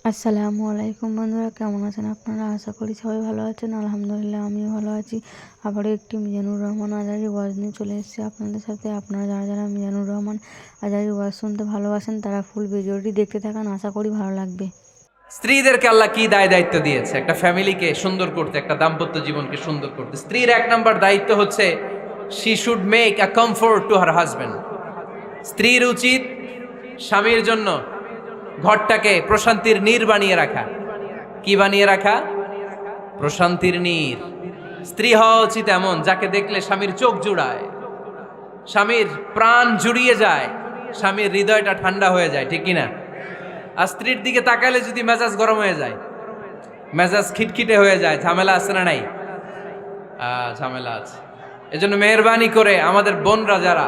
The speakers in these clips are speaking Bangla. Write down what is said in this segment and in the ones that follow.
আসসালামু আলাইকুম বন্ধুরা, কেমন আছেন আপনারা? আশা করি সবাই ভালো আছেন। আলহামদুলিল্লাহ আমিও ভালো আছি। আবারও একটি মিজানুর রহমান আজহারী ওয়াজ নিয়ে চলে এসেছি আপনাদের সাথে। আপনারা যারা যারা মিজানুর রহমান আজহারী ওয়াজ শুনতে ভালোবাসেন তারা ফুল ভিডিওটি দেখতে থাকান, আশা করি ভালো লাগবে। স্ত্রীদেরকে আল্লাহ কি দায়িত্ব দিয়েছে একটা ফ্যামিলিকে সুন্দর করতে, একটা দাম্পত্য জীবনকে সুন্দর করতে। স্ত্রীর এক নম্বর দায়িত্ব হচ্ছে she should make a comfort to her husband. স্ত্রীর উচিত স্বামীর জন্য ঘরটাকে প্রশান্তির নীর বানিয়ে রাখা। কি বানিয়ে রাখা? প্রশান্তির নীর। স্ত্রী হওয়া উচিত এমন যাকে দেখলে স্বামীর চোখ জুড়ায়, স্বামীর প্রাণ জুড়িয়ে যায়, স্বামীর হৃদয়টা ঠান্ডা হয়ে যায়, ঠিক কিনা? আর স্ত্রীর দিকে তাকালে যদি মেজাজ গরম হয়ে যায়, মেজাজ খিটখিটে হয়ে যায়, ঝামেলা আছে না নাই? ঝামেলা আছে। এজন্য মেহরবানি করে আমাদের বোনরা যারা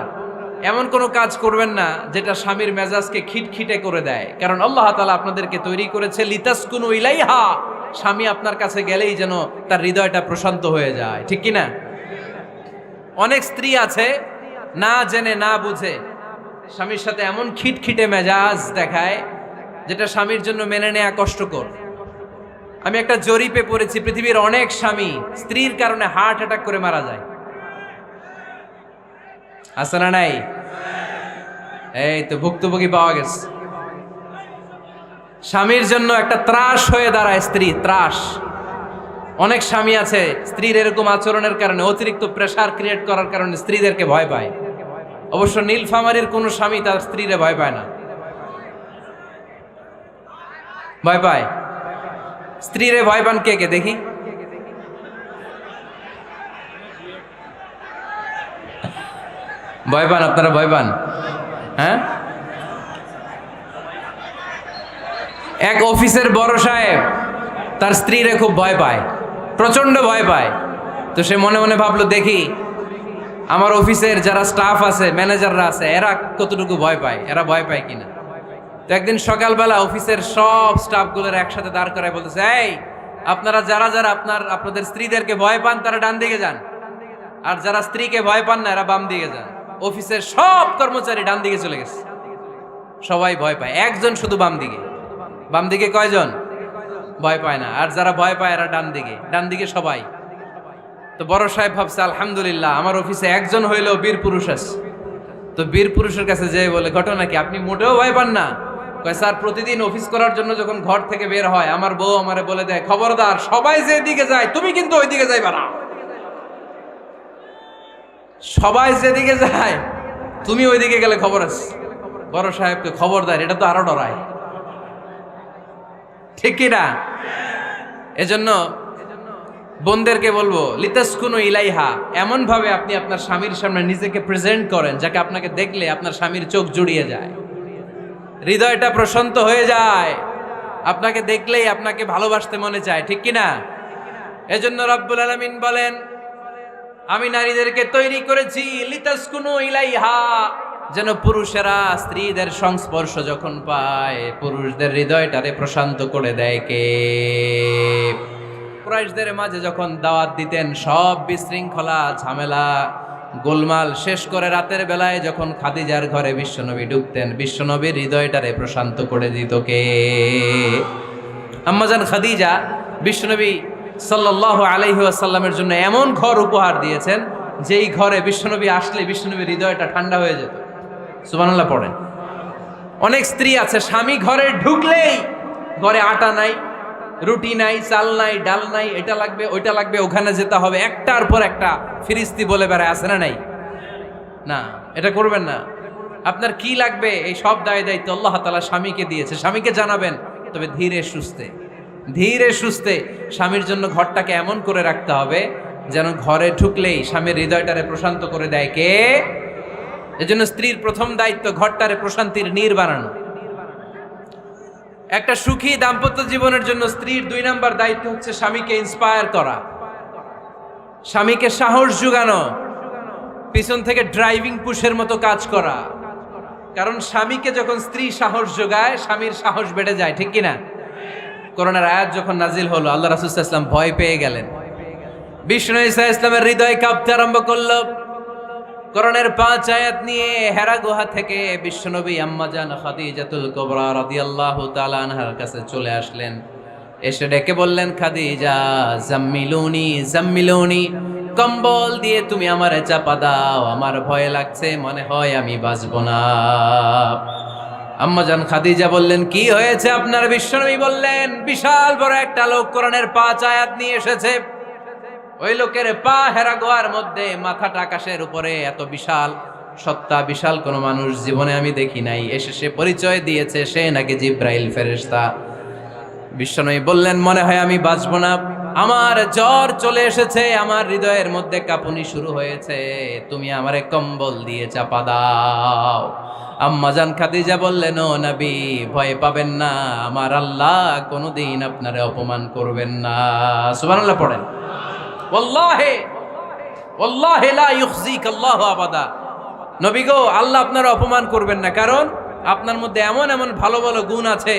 এমন কোনো কাজ করবেন না যেটা স্বামীর মেজাজকে খিটখিটে করে দেয়, কারণ আল্লাহ তাআলা আপনাদেরকে তৈরি করেছে লিতাসকুনু ইলাইহা। স্বামী আপনার কাছে গেলেই যেন তার হৃদয়টা প্রশান্ত হয়ে যায়, ঠিক কিনা? অনেক স্ত্রী আছে না জেনে না বুঝে স্বামীর সাথে এমন খিটখিটে মেজাজ দেখায় যেটা স্বামীর জন্য মেনে নেওয়া কষ্টকর। আমি একটা জরিপে পড়েছি, পৃথিবীর অনেক স্বামী স্ত্রীর কারণে হার্ট অ্যাটাক করে মারা যায়। আছে না নাই? এই তো ভুক্তভোগী পাওয়া গেছে। স্বামীর জন্য একটা ত্রাস হয়ে দাঁড়ায় স্ত্রী, ত্রাস। অনেক স্বামী আছে স্ত্রীর এরকম আচরণের কারণে, অতিরিক্ত প্রেসার ক্রিয়েট করার কারণে স্ত্রীদেরকে ভয় পায়। অবশ্য নীলফামারীর কোনো স্বামী তার স্ত্রীরে ভয় পায় না। ভয় পায়? স্ত্রীরে ভয় পান কে কে দেখি? ভয় পান আপনারা? ভয় পান? হ্যাঁ, এক অফিসের বড় সাহেব তার স্ত্রীরে খুব ভয় পায়, প্রচন্ড ভয় পায়। তো সে মনে মনে ভাবলো, দেখি আমার অফিসের যারা স্টাফ আছে, ম্যানেজাররা আছে, এরা কতটুকু ভয় পায়, এরা ভয় পায় কিনা। তো একদিন সকালবেলা অফিসের সব স্টাফগুলোর একসাথে দাঁড় করায় বলতেছে, এই আপনারা যারা যারা আপনাদের স্ত্রীদেরকে ভয় পান তারা ডান দিকে যান, আর যারা স্ত্রীকে ভয় পান না এরা বাম দিকে যান। অফিসের সব কর্মচারী ডান দিকে চলে গেছে, সবাই ভয় পায়, একজন শুধু বাম দিকে। বাম দিকে কয়জন ভয় পায় না, আর যারা ভয় পায় এরা ডান দিকে, ডান দিকে সবাই। তো বড় সাহেব ভাবছে, আলহামদুলিল্লাহ আমার অফিসে একজন হইলেও বীর পুরুষ আছে। তো বীর পুরুষের কাছে যেয়ে বলে, ঘটনা কি, আপনি মোটেও ভয় পান না? কয়, স্যার প্রতিদিন অফিস করার জন্য যখন ঘর থেকে বের হয় আমার বউ আমারে বলে দেয়, খবরদার সবাই যেদিকে যায় তুমি কিন্তু ওইদিকে যাইবা না, সবাই যেদিকে যায় তুমি ওইদিকে গেলে খবর আছে। বড় সাহেবকে খবরদার, এটা তো আরো ডরায়, ঠিক কিনা? এজন্য বোনদেরকে বলবো, লিতাসকুনু ইলাইহা, এমন ভাবে আপনি আপনার স্বামীর সামনে নিজেকে প্রেজেন্ট করেন যাকে আপনাকে দেখলে আপনার স্বামীর চোখ জুড়িয়ে যায়, হৃদয়টা প্রশান্ত হয়ে যায়, আপনাকে দেখলেই আপনাকে ভালোবাসতে মনে চায়, ঠিক কিনা? এজন্য রব্বুল আলামিন বলেন, আমি নারীদেরকে তৈরি করেছি লিতাসকুনু ইলাইহা, যেন পুরুষেরা স্ত্রীদের সংস্পর্শ যখন পায় পুরুষদের হৃদয়টারে প্রশান্ত করে দেয়। কে? কুরাইশদের মাঝে যখন দাওয়াত দিতেন, সব বিশৃঙ্খলা ঝামেলা গোলমাল শেষ করে রাতের বেলায় যখন খাদিজার ঘরে বিশ্বনবী ঢুকতেন, বিশ্বনবীর হৃদয়টারে প্রশান্ত করে দিত কে? আম্মাজান খাদিজা বিশ্বনবী সাল্লাল্লাহু আলাইহি ওয়াসাল্লামের জন্য এমন ঘর উপহার দিয়েছেন যেই ঘরে বিশ্বনবী আসলে বিশ্বনবীর হৃদয়টা ঠান্ডা হয়ে যেত। সুবহানাল্লাহ পড়েন। অনেক স্ত্রী আছে স্বামী ঘরে ঢুকলেই ঘরে আটা নাই, রুটি নাই, চাল নাই, ডাল নাই, এটা লাগবে ওইটা লাগবে, ওখানে যেতে হবে, একটার পর একটা ফিরিস্তি বলে বেড়ায়, আছে না নাই? না, এটা করবেন না। আপনার কি লাগবে এই সব দায়িত্ব আল্লাহ তাআলা স্বামীকে দিয়েছে, স্বামীকে জানাবেন, তবে ধীরে সুস্থে, ধীরে সুস্থে স্বামীর জন্য ঘরটাকে এমন করে রাখতে হবে যেন ঘরে ঢুকলেই স্বামীর হৃদয়টারে প্রশান্ত করে দেয়। কে? এজন্য স্ত্রীর প্রথম দায়িত্ব ঘরটারে প্রশান্তির নীর বানানো। একটা সুখী দাম্পত্য জীবনের জন্য স্ত্রীর 2 নাম্বার দায়িত্ব হচ্ছে স্বামীকে ইন্সপায়ার করা, স্বামীকে সাহস যোগানো, পিছন থেকে ড্রাইভিং পুশের মতো কাজ করা। কারণ স্বামীকে যখন স্ত্রী সাহস যোগায় স্বামীর সাহস বেড়ে যায়, ঠিক কিনা? করোনার আয়াত যখন নাজিল হলো, আল্লাহ রাসূল সাল্লাল্লাহু আলাইহি ওয়াসাল্লাম ভয় পেয়ে গেলেন, বিষ্ণু ঈসা ইসলামের হৃদয় কাঁপতে আরম্ভ করলো। কোরআনের ৫ আয়াত নিয়ে হেরা গুহা থেকে বিশ্বনবী আম্মাজান খাদিজাতুল কুবরা রাদিয়াল্লাহু তাআলা আনহার কাছে চলে আসলেন। এসে ডেকে বললেন, খাদিজা জাম্মিলুনি জাম্মিলুনি, কম্বল দিয়ে তুমি আমারে চাপা দাও, আমার ভয় লাগছে, মনে হয় আমি বাঁচব না। আম্মাজান খাদিজা বললেন, কি হয়েছে আপনার? বিশ্বনবী বললেন, বিশাল বড় একটা লোক কোরআনের ৫ আয়াত নিয়ে এসেছে। ওই লোকের পা হেরা গুহার মধ্যে, মাথাটা আকাশের উপরে, এত বিশাল সত্তা, বিশাল কোন মানুষ জীবনে আমি দেখি নাই। এসে সে পরিচয় দিয়েছে সে নাকি জিব্রাইল ফেরেশতা। বিশ্বনবী বললেন, মনে হয় আমি বাঁচব না, আমার জ্বর চলে এসেছে, আমার হৃদয়ের মধ্যে কাঁপুনি শুরু হয়েছে, তুমি আমারে কম্বল দিয়ে চাপা দাও। আম্মাজান খাদিজা বললেন, ও নবী, ভয় পাবেন না, আমার আল্লাহ কোনোদিন আপনারে অপমান করবেন না। সুবহানাল্লাহ পড়েন। ওয়াল্লাহি ওয়াল্লাহি লা ইউখজিক আল্লাহু আবাদা। নবী গো, আল্লাহ আপনার অপমান করবেন না, কারণ আপনার মধ্যে এমন এমন ভালো ভালো গুণ আছে,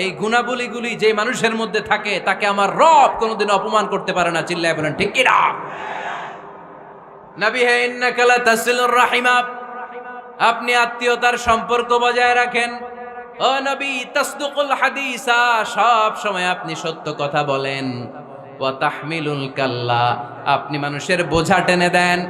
এই গুণাবলীগুলি যে মানুষের মধ্যে থাকে তাকে আমার রব কোনোদিন অপমান করতে পারে না। চিল্লায় বলেন ঠিক কি না? নবী হে, ইন্নাকা লা তাসিলুর রাহিমা, আপনি আত্মীয়তার সম্পর্ক বজায় রাখেন। ও নবী, তাসদুকুল হাদিসা, সব সময় আপনি সত্য কথা বলেন। ওয়া তাহমিলুল কাল্লা, আপনি মানুষের বোঝা টেনে দেন।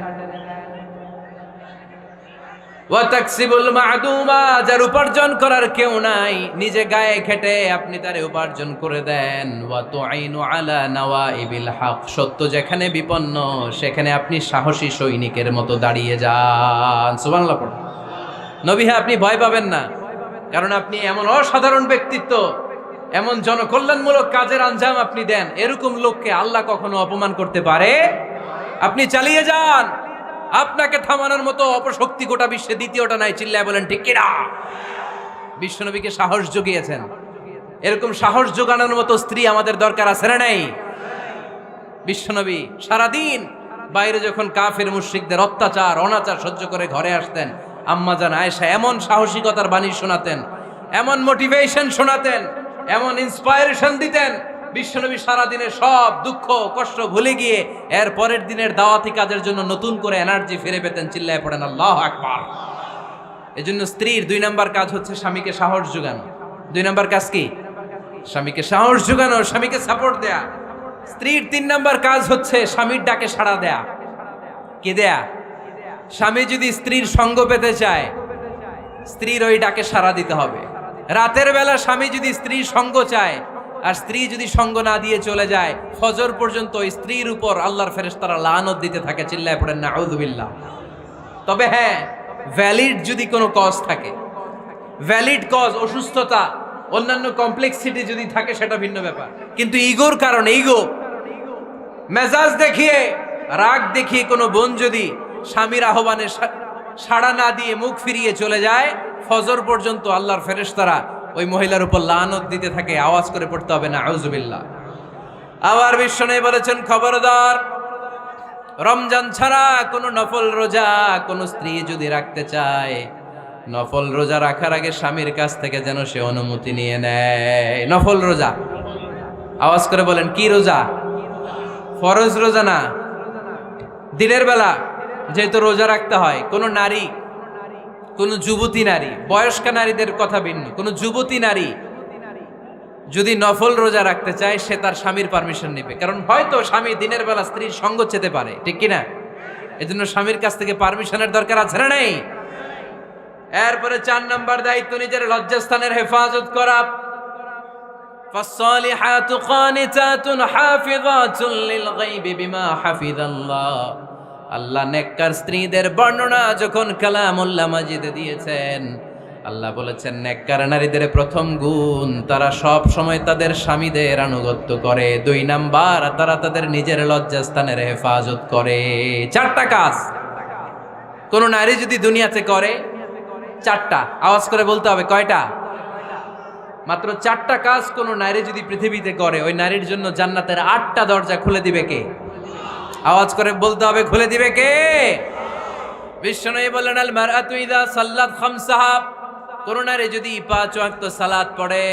ওয়া তাকসিবুল মা'দুমা, যার উপার্জন করার কেউ নাই, নিজে গায়ে খেটে আপনি তারে উপার্জন করে দেন। ওয়া তুআইনু আলা নাওয়াইবিল হক, সত্য যেখানে বিপন্ন সেখানে আপনি সাহসী সৈনিকের মতো দাঁড়িয়ে যান। সুবহানাল্লাহ পড়ুন। নবী হ্যাঁ, আপনি ভয় পাবেন না, কারণ আপনি এমন অসাধারণ ব্যক্তিত্ব, এমন জনকল্যাণমূলক কাজের আঞ্জাম আপনি দেন, এরকম লোককে আল্লাহ কখনো অপমান করতে পারে? আপনি চালিয়ে যান, আপনাকে থামানোর মতো অপশক্তি গোটা বিশ্বে দ্বিতীয়টা নাই। চিল্লায় বলেন ঠিক কি না? বিশ্বনবীকে সাহস জুগিয়েছেন, এরকম সাহস জোগানোর মতো স্ত্রী আমাদের দরকার আছে না নাই? বিশ্বনবী সারাদিন বাইরে যখন কাফের মুশরিকদের অত্যাচার অনাচার সহ্য করে ঘরে আসতেন, আম্মাজান আয়েশা এমন সাহসিকতার বাণী শোনাতেন, এমন মোটিভেশন শোনাতেন, এমন ইন্সপায়ারেশন দিতেন, বিশ্বনবী সারাদিনের সব দুঃখ কষ্ট ভুলে গিয়ে এর পরের দিনের দাওয়াতি কাজের জন্য নতুন করে এনার্জি ফিরে পেতেন। চিল্লায় পড়েন আল্লাহু আকবার। এজন্য স্ত্রীর 2 নাম্বার কাজ হচ্ছে স্বামীকে সাহস যোগানো। 2 নাম্বার কাজ কি? স্বামীকে সাহস যোগানো, স্বামীকে সাপোর্ট দেয়া। স্ত্রীর 3 নাম্বার কাজ হচ্ছে স্বামীর ডাকে সাড়া দেয়া। কি দেয়া? স্বামী যদি স্ত্রীর সঙ্গ পেতে চায়, স্ত্রীর ওই ডাকে সাড়া দিতে হবে। রাতের বেলা স্বামী যদি স্ত্রীর সঙ্গ চায়, আর স্ত্রী যদি সঙ্গ না দিয়ে চলে যায়, ফজর পর্যন্ত স্ত্রীর উপর আল্লাহর ফেরেশতারা লানত দিতে থাকে। চিল্লায় পড়েন নাউযু বিল্লাহ। তবে হ্যাঁ, ভ্যালিড যদি কোনো কজ থাকে, ভ্যালিড কজ, অসুস্থতা, অন্যান্য কমপ্লেক্সিটি যদি থাকে সেটা ভিন্ন ব্যাপার। কিন্তু ইগোর কারণে, ইগো, মেজাজ দেখিয়ে, রাগ দেখিয়ে কোনো বোন যদি স্বামীর আহ্বানে সাড়া না দিয়ে মুখ ফিরিয়ে চলে যায়, ফজর পর্যন্ত আল্লাহর ফেরেশতারা ওই মহিলার উপর লানত দিতে থাকে। আওয়াজ করে পড়তে হবে নাউযু বিল্লাহ। আবার বিশ্বনবী বলেছেন, খবরদার, রমজান ছাড়া কোনো নফল রোজা কোনো স্ত্রী যদি রাখতে চায়, নফল রোজা রাখার আগে স্বামীর কাছ থেকে যেন সে অনুমতি নিয়ে নেয়। নফল রোজা, আওয়াজ করে বলেন কি রোজা? ফরজ রোজা না। দিনের বেলা যেহেতু রোজা রাখতে হয়, কোনো নারী, কোনো যুবতী নারী, বয়স্কা নারীদের কথা ভিন্ন, কোনো যুবতী নারী যদি নফল রোজা রাখতে চায়, সে তার স্বামীর পারমিশন নেবে। কারণ হয়তো স্বামী দিনের বেলা স্ত্রীর সঙ্গ চেতে পারে, ঠিক কিনা? এজন্য স্বামীর কাছ থেকে পারমিশনের দরকার আছে না নাই? এরপরে 4 নাম্বার দায়িত্ব, নিজের লজ্জাস্থানের হেফাজত করা। ফাসসালিহাতু কানিতাতুন হাফিযাতুন লিল গায়বি বিমা হাফিজাল্লাহ। আল্লাহ নেককার স্ত্রীদের বর্ণনা যখন কালামুল্লাহ মাজিদে দিয়েছেন, আল্লাহ বলেছেন নেককার নারীদের প্রথম গুণ, তারা সব সময় তাদের স্বামীদের আনুগত্য করে। 2 নাম্বার, তারা তাদের নিজের লজ্জাস্থানের হেফাজত করে। 4টা কাজ কোন নারী যদি দুনিয়াতে করে, 4টা, আওয়াজ করে বলতে হবে কয়টা? মাত্র 4টা কাজ কোন নারী যদি পৃথিবীতে করে, ওই নারীর জন্য জান্নাতের 8টা দরজা খুলে দিবে কে? আওয়াজ করে বলতে হবে, খুলে দিবে কে? বিশ্বনবী বলেন, আল মারআতু ইযা সাল্লাত খামসাহা, কোন নারী যদি 5 ওয়াক্ত সালাত পড়ে,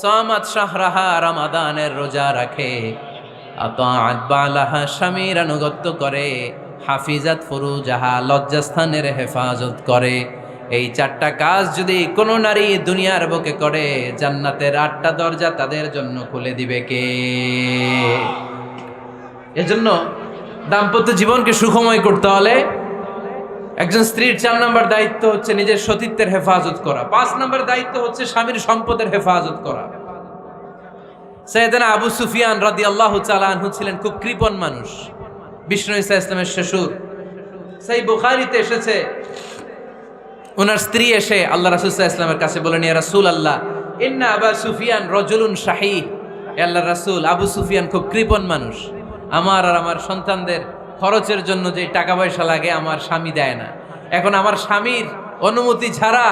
সামাত শাহরাহা, রমাদানের রোজা রাখে, আতাআত বালাহা, স্বামীর আনুগত্য করে, হাফিজাত ফুরুজাহা, লজ্জাস্থানের হেফাজত করে। এই 4টা কাজ যদি কোনো নারী দুনিয়ার বুকে করে, জান্নাতের 8টা দরজা তাদের জন্য খুলে দিবে কে? এজন্য দাম্পত্য জীবনকে সুখময় করতে হলে একজন স্ত্রীর 4 নম্বর দায়িত্ব হচ্ছে নিজের সতীত্বের হেফাজত করা। 5 নম্বর দায়িত্ব হচ্ছে স্বামীর সম্পদের হেফাজত করা। সাইয়েদনা আবু সুফিয়ান রাদিয়াল্লাহু তাআলা আনহু ছিলেন খুব কৃপণ মানুষ, বিষ্ণু ঈসা ইসলামের শ্বশুর। সেই বুখারীতে এসেছে, ওনার স্ত্রী এসে আল্লাহ রাসূল সাল্লাল্লাহু আলাইহি ওয়াসাল্লামের কাছে বলেন, ইয়া রাসূলুল্লাহ, ইন্না আবা সুফিয়ান রাজুলুন শাহী। আল্লাহর রাসূল, আবু সুফিয়ান খুব কৃপণ মানুষ, আমার আর আমার সন্তানদের খরচের জন্য যে টাকা পয়সা লাগে আমার স্বামী দেয় না। এখন আমার স্বামীর অনুমতি ছাড়া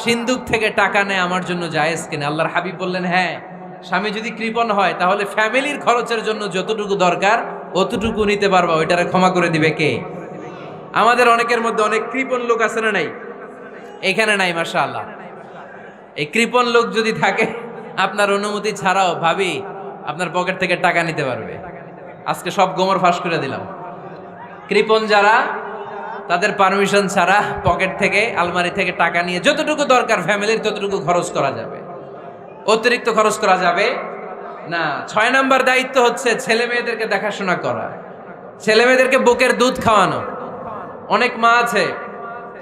সিন্দুক থেকে টাকা নেয় আমার জন্য জায়েজ কিনা? আল্লাহর হাবিব বললেন, হ্যাঁ, স্বামী যদি কৃপণ হয় তাহলে ফ্যামিলির খরচের জন্য যতটুকু দরকার অতটুকু নিতে পারবা, ওইটারে ক্ষমা করে দিবে কে? আমাদের অনেকের মধ্যে অনেক কৃপণ লোক আছে না নাই? এখানে নাই, মাশাআল্লাহ। এই কৃপণ লোক যদি থাকে, আপনার অনুমতি ছাড়াও ভাবি আপনার পকেট থেকে টাকা নিতে পারবে। আজকে সব গোমর ফাঁস করে দিলাম। কৃপণ যারা, তাদের পারমিশন ছাড়া পকেট থেকে, আলমারি থেকে টাকা নিয়ে যতটুকু দরকার ফ্যামিলির ততটুকু খরচ করা যাবে, অতিরিক্ত খরচ করা যাবে না। 6 নম্বর দায়িত্ব হচ্ছে ছেলে মেয়েদেরকে দেখাশোনা করা, ছেলে মেয়েদেরকে বুকের দুধ খাওয়ানো। অনেক মা আছে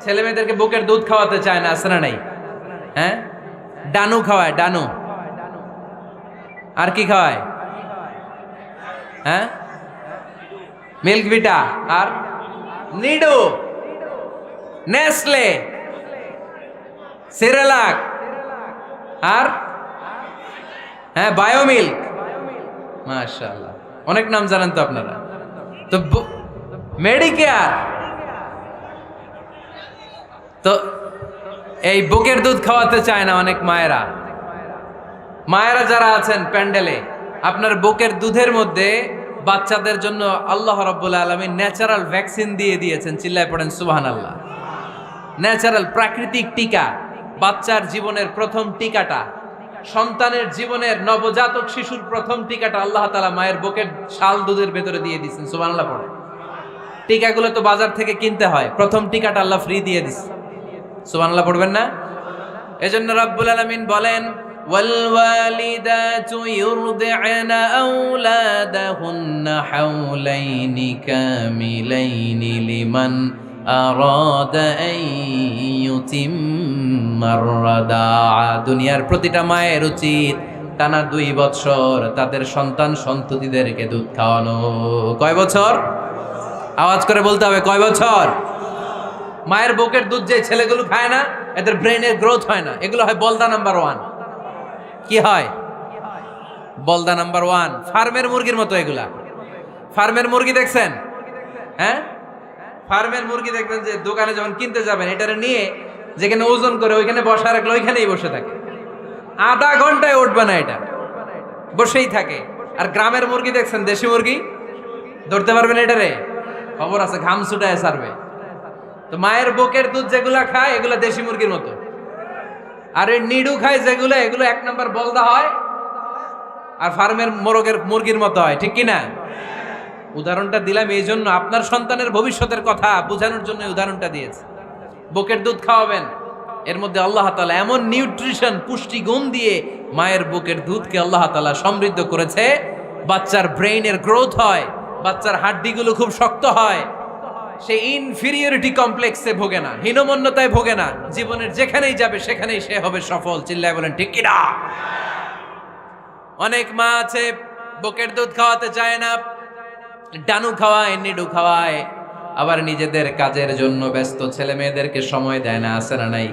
ছেলে মেয়েদেরকে বুকের দুধ খাওয়াতে চায় না, আছে না নাই? হ্যাঁ, ডানু খাওয়ায়, ডানু। আর কি খাওয়ায়? হ্যাঁ, মিল্ক ভিটা, আর নিডো, নেসলে, সেরেলাক, আর হ্যাঁ বায়োমিল্ক। মাশাআল্লাহ, অনেক নাম জানেন তো আপনারা। তো মেডিকেয়ার, তো এই বুকের দুধ খাওয়াতে চায় না অনেক মায়েরা। মায়েরা যারা আছেন প্যান্ডেলে, আপনার বুকের দুধের মধ্যে বাচ্চাদের জন্য আল্লাহ রাব্বুল আলামিন ন্যাচারাল ভ্যাকসিন দিয়ে দিয়েছেন। চিল্লায় পড়েন সুবহানাল্লাহ। ন্যাচারাল, প্রাকৃতিক টিকা, বাচ্চার জীবনের প্রথম টিকাটা, সন্তানের জীবনের নবজাতক শিশুর প্রথম টিকাটা আল্লাহ তাআলা মায়ের বুকের শাল দুধের ভেতরে দিয়ে দিয়েছেন। সুবহানাল্লাহ পড়ে। টিকাগুলো তো বাজার থেকে কিনতে হয়, প্রথম টিকাটা আল্লাহ ফ্রি দিয়ে দিয়েছে। সুবহানাল্লাহ পড়বেন না? এজন্য রাব্বুল আলামিন বলেন, والوالدات يرضعن أولادهن حولين كاملين لمن أراد أن يتم الرضاعة। দুনিয়ার প্রতিটা মায়ের উচিত টানা 2 বছর তাদের সন্তান সন্ততিদেরকে দুধ খাওয়ানো। কয় বছর? আওয়াজ করে বলতে হবে, কয় বছর? মায়ের বুকের দুধ যে ছেলেগুলো খায় না, এদের ব্রেনের গ্রোথ হয় না। এগুলো হয় বলদা নাম্বার 1। কি হয়? বলদা নাম্বার 1। ফার্মের মুরগির মতো এগুলা। ফার্মের মুরগি দেখছেন? হ্যাঁ, ফার্মের মুরগি দেখবেন যে দোকানে যখন কিনতে যাবেন, এটারে নিয়ে যেখানে ওজন করে ওইখানে বসা রাখলে ওইখানেই বসে থাকে, আধা ঘন্টায় উঠবে না, এটা বসেই থাকে। আর গ্রামের মুরগি দেখছেন, দেশি মুরগি, ধরতে পারবেন এটারে? খবর আছে, ঘাম ছুটায় ছাড়বে। তো মায়ের বুকের দুধ যেগুলা খায় এগুলা দেশি মুরগির মতো, আর এই নিডু খায় যেগুলো, এগুলো 1 নম্বর বলদা হয় আর ফার্মের মুরগির মতো হয়। ঠিক কিনা? উদাহরণটা দিলাম এই জন্য, আপনার সন্তানের ভবিষ্যতের কথা বোঝানোর জন্য উদাহরণটা দিয়েছে। বুকের দুধ খাওয়াবেন, এর মধ্যে আল্লাহ তাআলা এমন নিউট্রিশন, পুষ্টিগুণ দিয়ে মায়ের বুকের দুধকে আল্লাহ তাআলা সমৃদ্ধ করেছে, বাচ্চার ব্রেইনের গ্রোথ হয়, বাচ্চার হাড্ডিগুলো খুব শক্ত হয়, সে ইনফিরিয়রিটি কমপ্লেক্সে ভোগে না, হীনমন্যতায় ভোগে না, জীবনের যেখানেই যাবে সেখানেই সে হবে সফল। চিল্লায় বলেন ঠিক কিনা? অনেক মা আছে বুকের দুধ খাওয়াতে চায় না, ডানু খাওয়ায়, নিডু খাওয়ায়, আবার নিজেদের কাজের জন্য ব্যস্ত, ছেলে মেয়েদেরকে সময় দেয় না, আছে না নাই?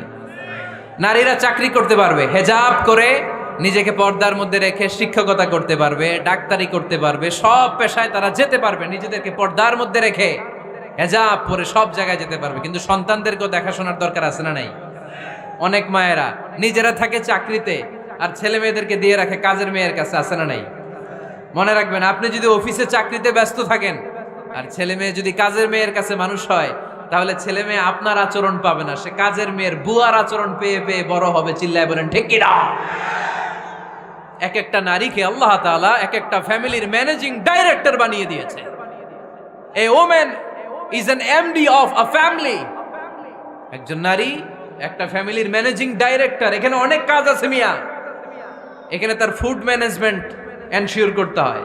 নারীরা চাকরি করতে পারবে, হেজাব করে নিজেকে পর্দার মধ্যে রেখে শিক্ষকতা করতে পারবে, ডাক্তারি করতে পারবে, সব পেশায় তারা যেতে পারবে, নিজেদেরকে পর্দার মধ্যে রেখে হেজাব পরে সব জায়গায় যেতে পারবে। কিন্তু সন্তানদেরকেও দেখাশোনার দরকার আছে না নাই? অনেক মায়েরা নিজেরা থাকে চাকরিতে আর ছেলে মেয়েদেরকে দিয়ে রাখে কাজের মেয়ের কাছে, আছে না নাই? মনে রাখবেন, আপনি যদি অফিসে চাকরিতে ব্যস্ত থাকেন আর ছেলে মেয়ে যদি কাজের মেয়ের কাছে মানুষ হয়, তাহলে ছেলে মেয়ে আপনার আচরণ পাবে না, সে কাজের মেয়ের বুয়ার আচরণ পেয়ে পেয়ে বড় হবে। চিল্লায় বলেন ঠিক কিনা? এক একটা নারীকে আল্লাহ তাআলা এক একটা ফ্যামিলির ম্যানেজিং ডাইরেক্টর বানিয়ে দিয়েছে। A woman is an MD of a family. একজন নারী একটা ফ্যামিলির ম্যানেজিং ডাইরেক্টর। এখানে অনেক কাজ আছে মিয়া। এখানে তার ফুড ম্যানেজমেন্ট এনশিওর করতে হয়,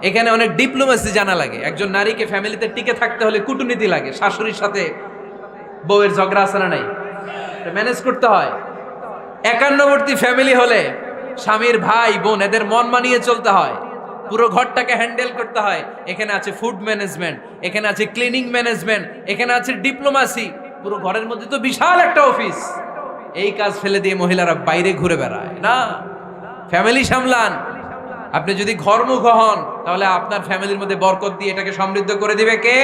এখানে অনেক ডিপ্লোমেসি জানা লাগে। একজন নারীকে ফ্যামিলিতে টিকে থাকতে হলে কূটনীতি লাগে, শাশুড়ির সাথে বউয়ের ঝগড়া আছে না নাই, ম্যানেজ করতে হয়। একান্নবর্তী ফ্যামিলি হলে স্বামীর ভাই বোন এদের মন মানিয়ে চলতে হয়, পুরো ঘরটাকে হ্যান্ডেল করতে হয়। এখানে আছে ফুড ম্যানেজমেন্ট, এখানে আছে ক্লিনিং ম্যানেজমেন্ট, এখানে আছে ডিপ্লোমাসি। পুরো ঘরের মধ্যে তো বিশাল একটা অফিস। এই কাজ ফেলে দিয়ে মহিলারা বাইরে ঘুরে বেড়ায় না, ফ্যামিলি সামলান। আপনি যদি ঘরমুখ হন তাহলে আপনার ফ্যামিলির মধ্যে বরকত দিয়ে এটাকে সমৃদ্ধ করে দিবে কে?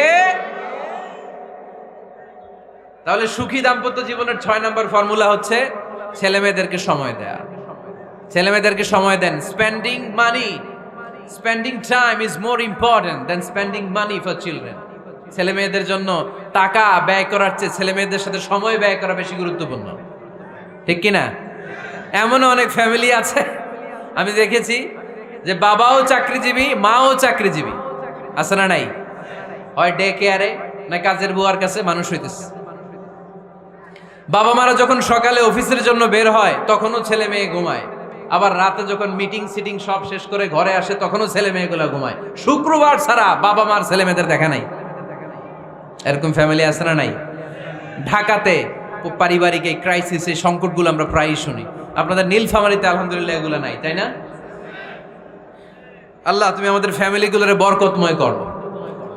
তাহলে সুখী দাম্পত্য জীবনের 6 নম্বর ফর্মুলা হচ্ছে ছেলে মেয়েদেরকে সময় দেয়া। ছেলে মেয়েদেরকে সময় দেন। Spending money, spending time is more important than spending money for children. ছেলে মেয়েদের জন্য টাকা ব্যয় করার চেয়ে ছেলে মেয়েদের সাথে সময় ব্যয় করা বেশি গুরুত্বপূর্ণ, ঠিক কিনা? এমনও অনেক ফ্যামিলি আছে আমি দেখেছি যে বাবাও চাকরিজীবী, মাও চাকরিজীবী, আছে না নাই? হয় ডে কেয়ারে না কাজের বুয়ার কাছে মানুষ হইতেছে। বাবা মারা যখন সকালে অফিসের জন্য বের হয় তখনও ছেলে মেয়ে ঘুমায়, আবার রাতে যখন মিটিং সিটিং সব শেষ করে ঘরে আসে তখনও ছেলে মেয়েগুলা ঘুমায়। শুক্রবার ছাড়া বাবা মার ছেলে মেয়েদের দেখা নাই। এরকম ফ্যামিলি আছে না নাই? ঢাকাতে পারিবারিক এই ক্রাইসিস, এই সংকটগুলো আমরা প্রায়ই শুনি। আপনাদের নীলফামারীতে আলহামদুলিল্লাহ এগুলো নাই, তাই না? আল্লাহ তুমি আমাদের ফ্যামিলিগুলোরে বরকতময় করো,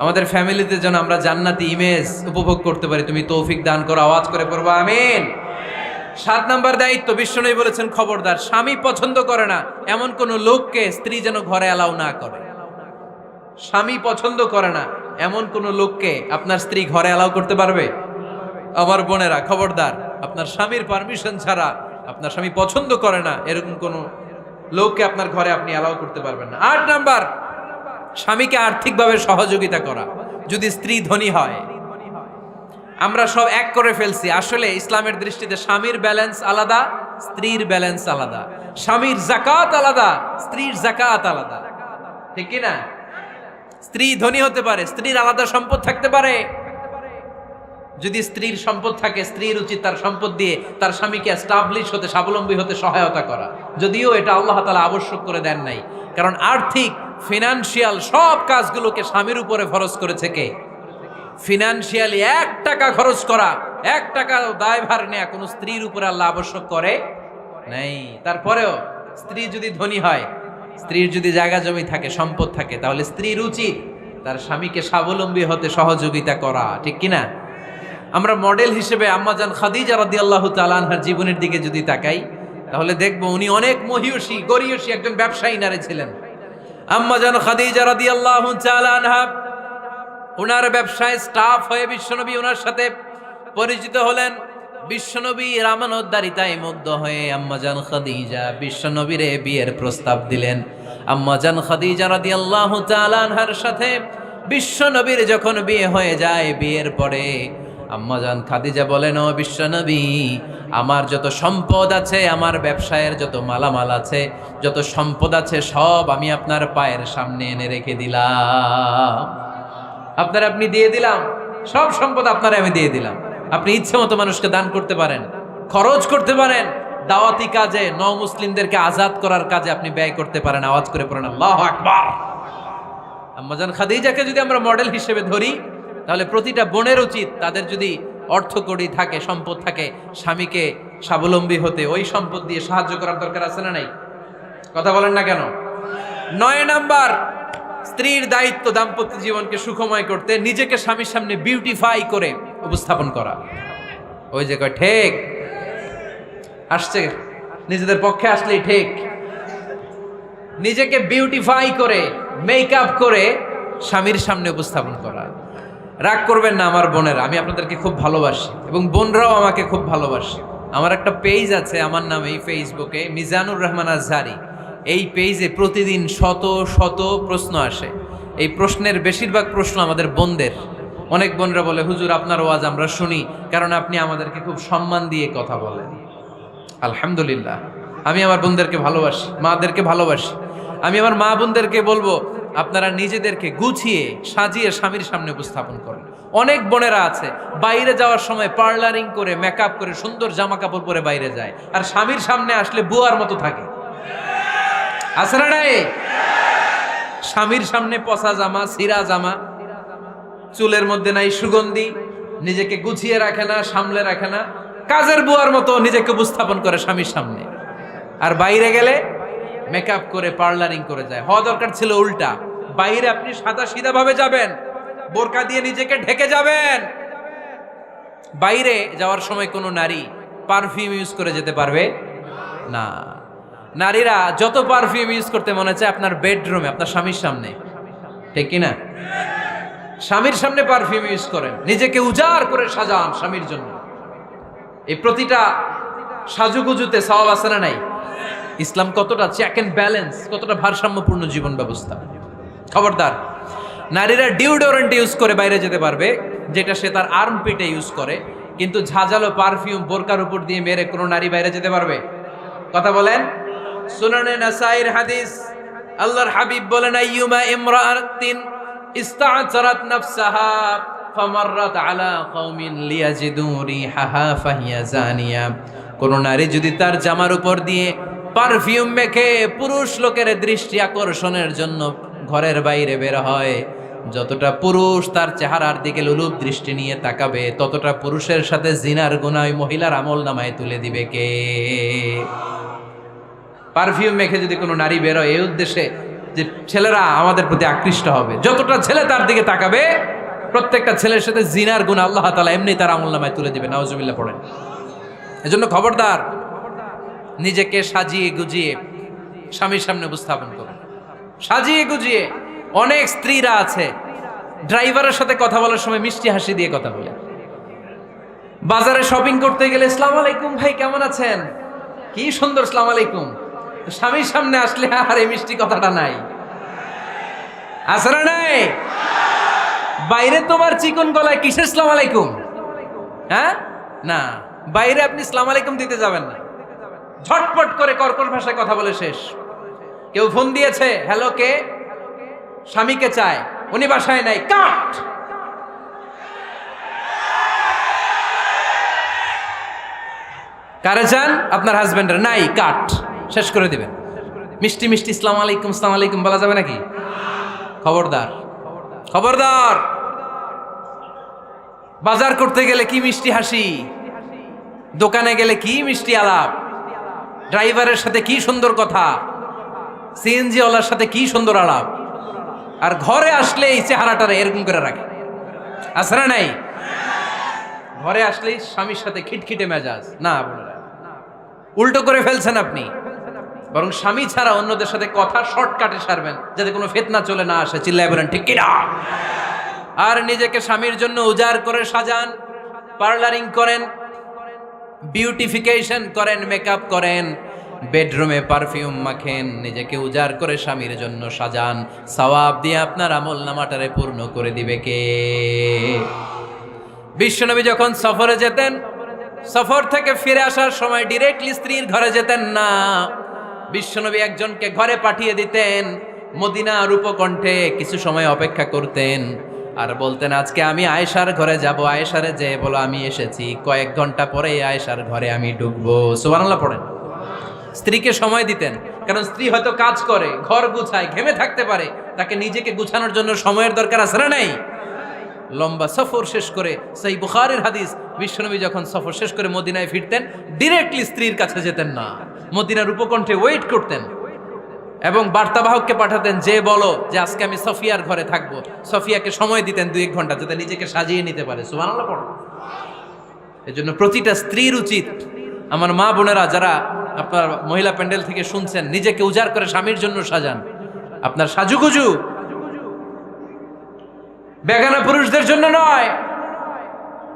আমাদের ফ্যামিলিতে যেন আমরা জান্নাতি ইমেজ উপভোগ করতে পারি, তুমি তৌফিক দান করো। আওয়াজ করে পড়বো আমিন। 7 নম্বর দায়িত্ব, বিশ্বনবী বলেছেন খবরদার, স্বামী পছন্দ করে না এমন কোন লোককে স্ত্রী যেন ঘরে অ্যালাউ না করে। স্বামী পছন্দ করে না এমন কোন লোককে আপনার স্ত্রী ঘরে অ্যালাউ করতে পারবে? আমার বোনেরা খবরদার, আপনার স্বামীর পারমিশন ছাড়া, আপনার স্বামী পছন্দ করে না এরকম কোন লোককে আপনার ঘরে আপনি অ্যালাউ করতে পারবেন না। 8 নাম্বার, স্বামীকে আর্থিকভাবে সহযোগিতা করা। যদি স্ত্রী ধনী হয়, আমরা সব এক করে ফেলছি। আসলে ইসলামের দৃষ্টিতে স্বামীর ব্যালেন্স আলাদা, স্ত্রীর ব্যালেন্স আলাদা। স্বামীর যাকাত আলাদা, স্ত্রীর যাকাত আলাদা, ঠিক কি না? স্ত্রী ধনী হতে পারে, স্ত্রীর আলাদা সম্পদ থাকতে পারে। যদি স্ত্রীর সম্পদ থাকে, স্ত্রীর উচিত তার সম্পদ দিয়ে তার স্বামীকে এস্টাবলিশ হতে, স্বাবলম্বী হতে সহায়তা করা। যদিও এটা আল্লাহ তাআলা আবশ্যক করে দেন নাই, কারণ আর্থিক ফিনান্সিয়াল সব কাজগুলোকে স্বামীর উপরে ফরজ করেছে কে? ফিনান্সিয়ালি 1 টাকা খরচ করা, 1 টাকা দায়ভার নেয়া কোন স্ত্রীর উপরে আল্লাহ আবশ্যক করে নাই। তারপরেও স্ত্রী যদি ধনী হয়, স্ত্রীর যদি জায়গা জমি থাকে, সম্পদ থাকে, তাহলে স্ত্রীর উচিত তার স্বামীকে স্বাবলম্বী হতে সহযোগিতা করা, ঠিক কিনা? আমরা মডেল হিসেবে আম্মাজান খাদিজা রাদিয়াল্লাহু তাআলা আনহার জীবনের দিকে যদি তাকাই, তাহলে দেখব উনি অনেক মহিয়সী গরিয়সী একজন ব্যবসায়ী নারী ছিলেন। আম্মাজান খাদিজা রাদিয়াল্লাহু তাআলা আনহা ওনার ব্যবসায় স্টাফ হয়ে বিশ্বনবী ওনার সাথে পরিচিত হলেন। বিশ্বনবী রামানোদ্দারিতায় মুগ্ধ হয়ে আম্মাজান খাদিজা বিশ্বনবীরে বিয়ের প্রস্তাব দিলেন। আম্মাজান খাদিজা রাদিয়াল্লাহু তাআলা আনহার সাথে বিশ্বনবীর যখন বিয়ে হয়ে যায়, বিয়ের পরে আম্মাজান খাদিজা বলেন, ও বিশ্বনবী, আমার যত সম্পদ আছে, আমার ব্যবসায়ের যত মালামাল আছে, যত সম্পদ আছে, সব আমি আপনার পায়ের সামনে এনে রেখে দিলাম। আপনি দিয়ে দিলাম, সব সম্পদ আপনারে আমি দিয়ে দিলাম। আপনি ইচ্ছে মতো মানুষকে দান করতে পারেন, খরচ করতে পারেন, দাওয়াতি কাজে, মুসলিমদেরকে আজাদ করার কাজে আপনি ব্যয় করতে পারেন। আওয়াজ করে পড়েন আল্লাহু আকবার। আম্মাজান খাদিজাকে যদি আমরা মডেল হিসেবে ধরি, তাহলে প্রতিটা বোনের উচিত তাদের যদি অর্থকড়ি থাকে, সম্পদ থাকে, স্বামীকে স্বাবলম্বী হতে ওই সম্পদ দিয়ে সাহায্য করার দরকার আছে না নাই? কথা বলেন না কেন? 9 নাম্বার, স্ত্রীর দায়িত্ব দাম্পত্য জীবনকে সুখময় করতে নিজেকে স্বামীর সামনে বিউটিফাই করে উপস্থাপন করা। ওই যে কয় ঠিক আসছে, নিজেদের পক্ষে আসলেই ঠিক। নিজেকে বিউটিফাই করে, মেকআপ করে স্বামীর সামনে উপস্থাপন করা। রাগ করবেন না আমার বোনেরা, আমি আপনাদেরকে খুব ভালোবাসি এবং বোনরাও আমাকে খুব ভালোবাসে। আমার একটা পেজ আছে আমার নামে ফেসবুকে, মিজানুর রহমান আজহারি। এই পেজে প্রতিদিন শত শত প্রশ্ন আসে। এই প্রশ্নের বেশিরভাগ প্রশ্ন আমাদের বোনদের। অনেক বোনরা বলে, হুজুর আপনার ওয়াজ আমরা শুনি কারণ আপনি আমাদেরকে খুব সম্মান দিয়ে কথা বলেন। আলহামদুলিল্লাহ, আমি আমার বোনদেরকে ভালোবাসি, মাদেরকে ভালোবাসি। আমি আমার মা বোনদেরকে বলবো, আপনারা নিজেদেরকে গুছিয়ে সাজিয়ে স্বামীর সামনে উপস্থাপন করেন। অনেক বোনেরা আছে বাইরে যাওয়ার সময় পার্লারিং করে মেকআপ করে সুন্দর জামা কাপড় পরে বাইরে যায়, আর স্বামীর সামনে আসলে বুয়ার মতো থাকে। আছে না নাই? স্বামীর সামনে পচা জামা, ছিঁড়া জামা, চুলের মধ্যে নাই সুগন্ধি, নিজেকে গুছিয়ে রাখে না, সামলে রাখে না, কাজের বুয়ার মতো নিজেকে উপস্থাপন করে স্বামীর সামনে। আর বাইরে গেলে মেকআপ করে পার্লারিং করে যায়। হওয়া দরকার ছিল উল্টা, বাইরে আপনি সাদা সিধা ভাবে যাবেন, বোরকা দিয়ে নিজেকে ঢেকে যাবেন। বাইরে যাওয়ার সময় কোনো নারী পারফিউম ইউজ করে যেতে পারবে না। নারীরা যত পারফিউম ইউজ করতে মনে চায় আপনার বেডরুমে, আপনার স্বামীর সামনে, ঠিক কিনা? স্বামীর সামনে পারফিউম ইউজ করেন, নিজেকে উজাড় করে সাজান স্বামীর জন্য। এই প্রতিটা সাজুগুজুতে সওয়াব আছে না নাই? ইসলাম কতটা চেক এন্ড ব্যালেন্স, কতটা ভারসাম্যপূর্ণ জীবন ব্যবস্থা। খবরদার, নারীরা ডিওডোরেন্ট ইউজ করে বাইরে যেতে পারবে, যেটা সে তার আর্মপিটে ইউজ করে, কিন্তু ঝাঁঝালো পারফিউম বোরকার উপর দিয়ে মেরে কোনো নারী বাইরে যেতে পারবে? কথা বলেন। সুনানে নাসাইর হাদিস, আল্লাহর হাবিব বলেন, আইয়ুমা ইমরাআতিন ইস্তা'জারাত নাফসাহা ফামাররাত আলা কওমিন লিয়াজিদু রিহাহা ফাহিয়া জানিয়া। কোন নারী যদি তার জামার উপর দিয়ে পারফিউম মেখে পুরুষ লোকের দৃষ্টি আকর্ষণের জন্য ঘরের বাইরে বের হয়, যতটা পুরুষ তার চেহারার দিকে লোলুপ দৃষ্টি নিয়ে তাকাবে, ততটা পুরুষের সাথে জিনার গুনাহ ওই মহিলার আমল নামায় তুলে দিবে কে? পারফিউম মেখে যদি কোনো নারী বেরোয় এই উদ্দেশ্যে যে ছেলেরা আমাদের প্রতি আকৃষ্ট হবে, যতটা ছেলে তার দিকে তাকাবে, প্রত্যেকটা ছেলের সাথে জিনার গুনাহ আল্লাহ তাআলা এমনি তার আমল নামায় তুলে দিবে। নাউজুবিল্লাহ পড়েন। এজন্য খবরদার, নিজেকে সাজিয়ে গুজিয়ে স্বামীর সামনে উপস্থাপন করুন, সাজিয়ে গুজিয়ে। অনেক স্ত্রীরা আছে ড্রাইভারের সাথে কথা বলার সময় মিষ্টি হাসি দিয়ে কথা বলে। বাজারে শপিং করতে গেলে আসসালামু আলাইকুম ভাই, কেমন আছেন? কি সুন্দর আসসালামু আলাইকুম। স্বামীর সামনে আসলে আর এই মিষ্টি কথাটা নাই। আছে না নাই? বাইরে তোমার চিকন গলায় কিসের আসসালামু আলাইকুম? হ্যাঁ, না, বাইরে আপনি আসসালামু আলাইকুম দিতে যাবেন না, ঝটপট করে কর্কশ ভাষায় কথা বলে শেষ। কেউ ফোন দিয়েছে, হ্যালো, কে? স্বামীকে চায়, উনি বাসায় নাই, কাট। কারে চান? আপনার হাজবেন্ডের, নাই, কাট, শেষ করে দিবেন। মিষ্টি মিষ্টি আসসালামু আলাইকুম আসসালামু আলাইকুম বলা যাবে নাকি? খবরদার, খবরদার। বাজার করতে গেলে কি মিষ্টি হাসি, দোকানে গেলে কি মিষ্টি আলাপ, ড্রাইভারের সাথে কি সুন্দর কথা, সিএনজি ওয়ালার সাথে কি সুন্দর আলাপ, আর ঘরে আসলে এই চেহারাটারে এরকম করে রাখে। আছে না নাই? ঘরে আসলেই স্বামীর সাথে খিটখিটে মেজাজ। না বোনেরা, উল্টো করে ফেলছেন আপনি। বরং স্বামী ছাড়া অন্যদের সাথে কথা শর্টকাটে সারবেন, যাতে কোনো ফিতনা চলে না আসে। চিল্লায় বলেন ঠিক কিনা? আর নিজেকে স্বামীর জন্য উজাড় করে সাজান, পার্লারিং করেন, বিউটিফিকেশন করেন, মেকআপ করেন, বেডরুমে পারফিউম মাখেন, নিজেকে উজাড় করে স্বামীর জন্য সাজান। সওয়াব দিয়ে আপনার আমল নামাটারে পূর্ণ করে দিবে কে? বিশ্বনবী যখন সফরে যেতেন, সফর থেকে ফিরে আসার সময় ডিরেক্টলি স্ত্রীর ঘরে যেতেন না। বিশ্বনবী একজনকে ঘরে পাঠিয়ে দিতেন, মদিনার উপকণ্ঠে কিছু সময় অপেক্ষা করতেন, আর বলতেন আজকে আমি আয়েশার ঘরে যাব। আয়েশারে যে বলো আমি এসেছি, কয়েক ঘন্টা পরে আয়েশার ঘরে আমি ঢুকবো। সুবহানাল্লাহ পড়েন। স্ত্রীকে সময় দিতেন, কারণ স্ত্রী হয়তো কাজ করে, ঘর গুছায়, ঘেমে থাকতে পারে, তাকে নিজেকে গুছানোর জন্য সময়ের দরকার আছে না নাই? লম্বা সফর শেষ করে, সেই বুখারীর হাদিস, বিশ্বনবী যখন সফর শেষ করে মদিনায় ফিরতেন, ডিরেক্টলি স্ত্রীর কাছে যেতেন না, মদিনার উপকণ্ঠে ওয়েট করতেন এবং বার্তাবাহককে পাঠাতেন, যে বলো যে আজকে আমি সফিয়ার ঘরে থাকবো। সফিয়াকে সময় দিতেন 2-1 ঘন্টা, যাতে নিজেকে সাজিয়ে নিতে পারে। সুবহানাল্লাহ পড়ো। এজন্য প্রতিটা স্ত্রীর উচিত, আমার মা বোনেরা যারা আপনার মহিলা প্যান্ডেল থেকে শুনছেন, নিজেকে উজাড় করে স্বামীর জন্য সাজান। আপনার সাজুগুজু বেগানা পুরুষদের জন্য নয়,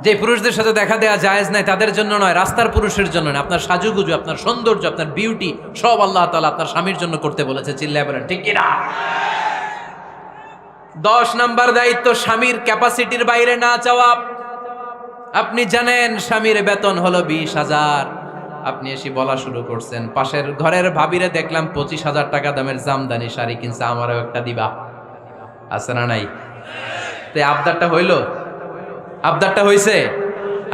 যে পুরুষদের সাথে দেখা দেয়া জায়েজ নাই তাদের জন্য নয়, রাস্তার পুরুষের জন্য নয়। আপনার সাজুগুজু, আপনার সৌন্দর্য, আপনার বিউটি সব আল্লাহ তাআলা আপনার স্বামীর জন্য করতে বলেছে। চিল্লায় বলেন ঠিক কিনা? 10 নাম্বার দায়িত্ব, স্বামীর ক্যাপাসিটির বাইরে না চাওয়া। আপনি জানেন স্বামীর বেতন হলো 20,000, আপনি এসে বলা শুরু করছেন, পাশের ঘরের ভাবিরে দেখলাম 25,000 টাকা দামের জামদানি শাড়ি কিনছে, আমারও একটা দিবা। আছে না নাই? তো আবদারটা হইল? আবদারটা হয়েছে?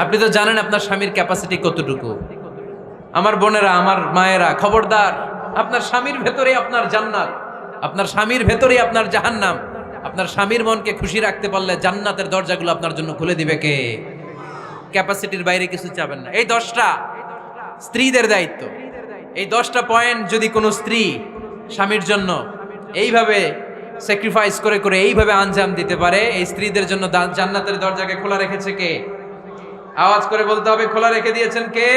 আপনি তো জানেন আপনার স্বামীর ক্যাপাসিটি কতটুকু। আমার বোনেরা, আমার মায়েরা, খবরদার, আপনার স্বামীর ভেতরে আপনার জান্নাত, আপনার স্বামীর ভেতরে আপনার জাহান্নাম। আপনার স্বামীর মনকে খুশি রাখতে পারলে জান্নাতের দরজাগুলো আপনার জন্য খুলে দিবে কে? ক্যাপাসিটির বাইরে কিছু চাবেন না। এই 10টা স্ত্রীদের দায়িত্ব। এই 10টা পয়েন্ট যদি কোনো স্ত্রী স্বামীর জন্য এইভাবে স্যাক্রিফাইস করে করে এইভাবে আঞ্জাম দিতে পারে, এই স্ত্রীদের জন্য জান্নাতের দরজাকে খোলা রেখেছে কে? আওয়াজ করে বলতে হবে, খোলা রেখে দিয়েছেন কে?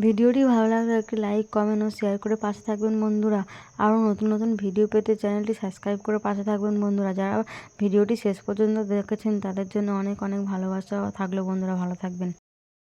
ভিডিওটি ভালো লাগলে একটি লাইক, কমেন্ট ও শেয়ার করে পাশে থাকবেন বন্ধুরা। আরও নতুন নতুন ভিডিও পেতে চ্যানেলটি সাবস্ক্রাইব করে পাশে থাকবেন বন্ধুরা। যারা ভিডিওটি শেষ পর্যন্ত দেখেছেন তাদের জন্য অনেক অনেক ভালোবাসা থাকলো বন্ধুরা, ভালো থাকবেন।